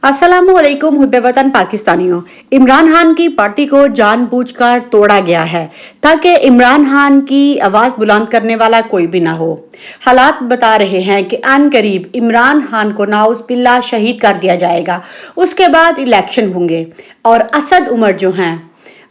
अस्सलामुअलैकुम हुब्बे वतन पाकिस्तानियों। इमरान खान की पार्टी को जानबूझकर तोड़ा गया है ताकि इमरान खान की आवाज बुलंद करने वाला कोई भी ना हो। हालात बता रहे हैं कि अन करीब इमरान खान को नाउज बिल्ला शहीद कर दिया जाएगा। उसके बाद इलेक्शन होंगे और असद उमर जो हैं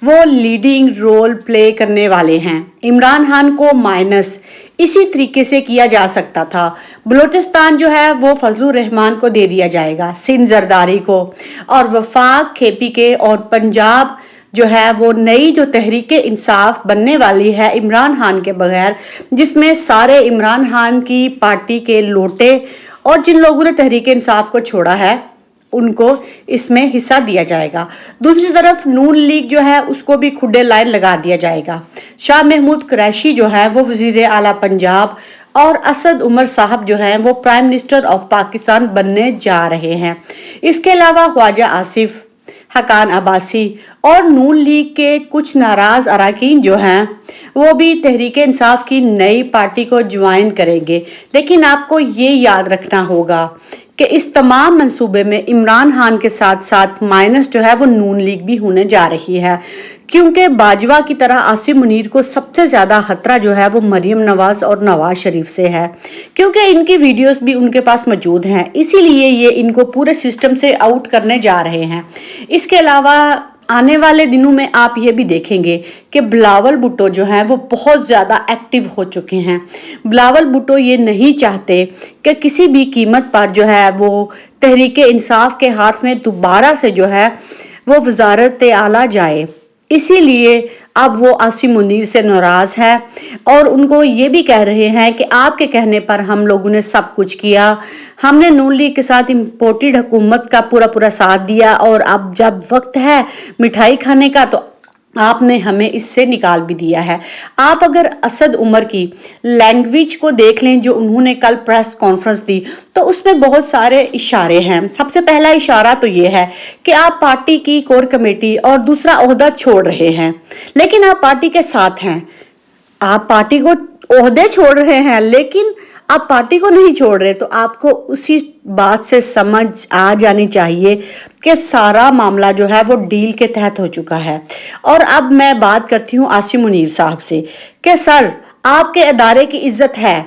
वो लीडिंग रोल प्ले करने वाले हैं। इमरान खान को माइनस इसी तरीके से किया जा सकता था। बलूचिस्तान जो है वो फजलुर रहमान को दे दिया जाएगा, सिंध जरदारी को, और वफाक केपी के, और पंजाब जो है वो नई जो तहरीके इंसाफ बनने वाली है इमरान खान के बगैर, जिसमें सारे इमरान खान की पार्टी के लोटे और जिन लोगों ने तहरीके इंसाफ को छोड़ा है उनको इसमें हिस्सा दिया जाएगा। दूसरी तरफ नून लीग जो है उसको भी खुडे लाइन लगा दिया जाएगा। शाह महमूद कुरैशी जो है वो वजीर आला पंजाब और असद उमर साहब जो हैं वो प्राइम मिनिस्टर ऑफ पाकिस्तान बनने जा रहे हैं। इसके अलावा ख्वाजा आसिफ, हकान अब्बासी और नून लीग के कुछ नाराज अरकान जो हैं वो भी तहरीक इंसाफ की नई पार्टी को ज्वाइन करेंगे। लेकिन आपको ये याद रखना होगा कि इस तमाम मंसूबे में इमरान खान के साथ साथ माइनस जो है वो नून लीग भी होने जा रही है, क्योंकि बाजवा की तरह आसिम मुनीर को सबसे ज़्यादा खतरा जो है वो मरियम नवाज और नवाज शरीफ से है, क्योंकि इनकी वीडियोस भी उनके पास मौजूद हैं। इसीलिए ये इनको पूरे सिस्टम से आउट करने जा रहे हैं। इसके अलावा आने वाले दिनों में आप ये भी देखेंगे कि बिलावल भुट्टो जो हैं वो बहुत ज़्यादा एक्टिव हो चुके हैं। बिलावल भुट्टो ये नहीं चाहते कि किसी भी कीमत पर जो है वो तहरीक इंसाफ के हाथ में दोबारा से जो है वो वजारत आला जाए। इसीलिए अब वो आसिम मुनीर से नाराज है और उनको ये भी कह रहे हैं कि आपके कहने पर हम लोगों ने सब कुछ किया, हमने नून लीग के साथ इम्पोर्टेड हुकूमत का पूरा साथ दिया, और अब जब वक्त है मिठाई खाने का तो आपने हमें इससे निकाल भी दिया है। आप अगर असद उमर की लैंग्वेज को देख लें जो उन्होंने कल प्रेस कॉन्फ्रेंस दी, तो उसमें बहुत सारे इशारे हैं। सबसे पहला इशारा तो ये है कि आप पार्टी की कोर कमेटी और दूसरा ओहदा छोड़ रहे हैं, लेकिन आप पार्टी के साथ हैं। आप पार्टी को ओहदे छोड़ रहे हैं लेकिन आप पार्टी को नहीं छोड़ रहे, तो आपको उसी बात से समझ आ जानी चाहिए कि सारा मामला जो है वो डील के तहत हो चुका है। और अब मैं बात करती हूँ आसिम मुनीर साहब से कि सर, आपके अदारे की इज्जत है,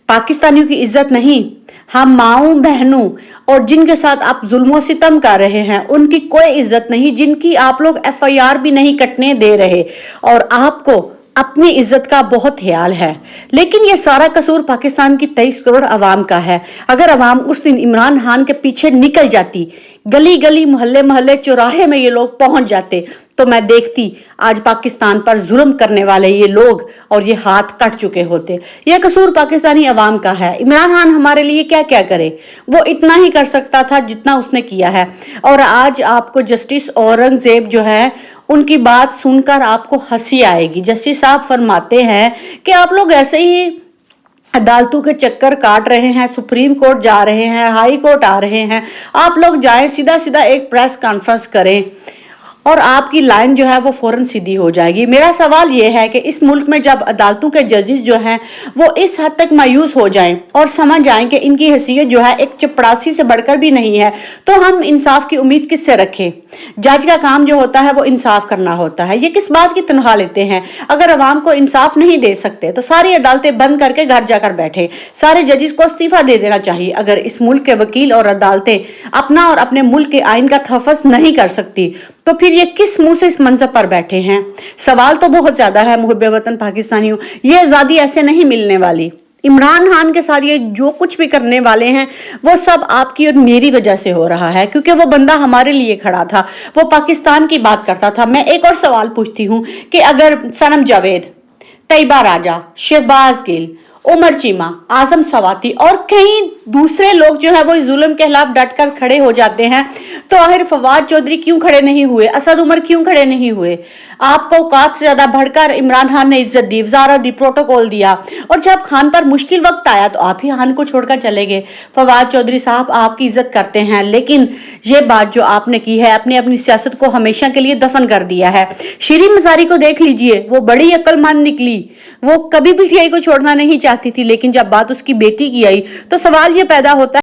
पाकिस्तानियों की इज्जत नहीं। हम माओं बहनों और जिनके साथ आप जुल्म सितम कर रहे हैं उनकी कोई इज्जत नहीं, जिनकी आप लोग FIR भी नहीं कटने दे रहे, और आपको अपनी इज्जत का बहुत ख्याल है। लेकिन ये सारा कसूर पाकिस्तान की 23 करोड़ आवाम का है। अगर आवाम उस दिन इमरान खान के पीछे निकल जाती, गली गली मोहल्ले मोहल्ले चौराहे में ये लोग पहुंच जाते, तो मैं देखती आज पाकिस्तान पर जुल्म करने वाले ये लोग और ये हाथ कट चुके होते। ये कसूर पाकिस्तानी अवाम का है। इमरान खान हमारे लिए क्या क्या करे, वो इतना ही कर सकता था जितना उसने किया है। और आज आपको जस्टिस औरंगजेब जो है उनकी बात सुनकर आपको हंसी आएगी। जस्टिस साहब फरमाते हैं कि आप लोग ऐसे ही अदालतों के चक्कर काट रहे हैं, सुप्रीम कोर्ट जा रहे हैं, हाई कोर्ट आ रहे हैं, आप लोग जाएं सीधा सीधा एक प्रेस कॉन्फ्रेंस करें और आपकी लाइन जो है वो फौरन सीधी हो जाएगी। मेरा सवाल ये है कि इस मुल्क में जब अदालतों के जजेस जो हैं वो इस हद तक मायूस हो जाएं और समझ जाएं कि इनकी हैसियत जो है एक चपरासी से बढ़कर भी नहीं है, तो हम इंसाफ की उम्मीद किससे रखें? जज का काम जो होता है वो इंसाफ करना होता है। ये किस बात की तनख्वाह लेते हैं? अगर अवाम को इंसाफ नहीं दे सकते तो सारी अदालतें बंद करके घर जाकर बैठे। सारे जजेस को इस्तीफा दे देना चाहिए। अगर इस मुल्क के वकील और अदालतें अपना और अपने मुल्क के आइन का तहफ़्फ़ुज़ नहीं कर सकती, तो फिर ये किस मुंह से इस मंजर पर बैठे हैं? सवाल तो बहुत ज्यादा है मुहब्बे वतन पाकिस्तानियों। ये आज़ादी ऐसे नहीं मिलने वाली। इमरान खान के साथ ये जो कुछ भी करने वाले हैं वो सब आपकी और मेरी वजह से हो रहा है, क्योंकि वो बंदा हमारे लिए खड़ा था, वो पाकिस्तान की बात करता था। मैं एक और सवाल पूछती हूँ कि अगर सनम जावेद, तैयबा राजा, शहबाज गिल, उमर चीमा, आजम सवाती और कई दूसरे लोग जो है वो इस जुल्म के खिलाफ डट कर खड़े हो जाते हैं, तो आखिर फवाद चौधरी क्यों खड़े नहीं हुए? असद उमर क्यों खड़े नहीं हुए? आपको औकात से ज्यादा बढ़कर इमरान खान ने इज्जत दी, वजारत दी, प्रोटोकॉल दिया, और जब खान पर मुश्किल वक्त आया तो आप ही खान को छोड़कर चले गए। फवाद चौधरी साहब आपकी इज्जत करते हैं, लेकिन ये बात जो आपने की है अपनी अपनी सियासत को हमेशा के लिए दफन कर दिया है। शीरीन मज़ारी को देख लीजिए, वो बड़ी अक्लमंद निकली, वो कभी भी PTI को छोड़ना नहीं चाहती थी, लेकिन जब बात उसकी बेटी की आई तो सवाल ये पैदा होता है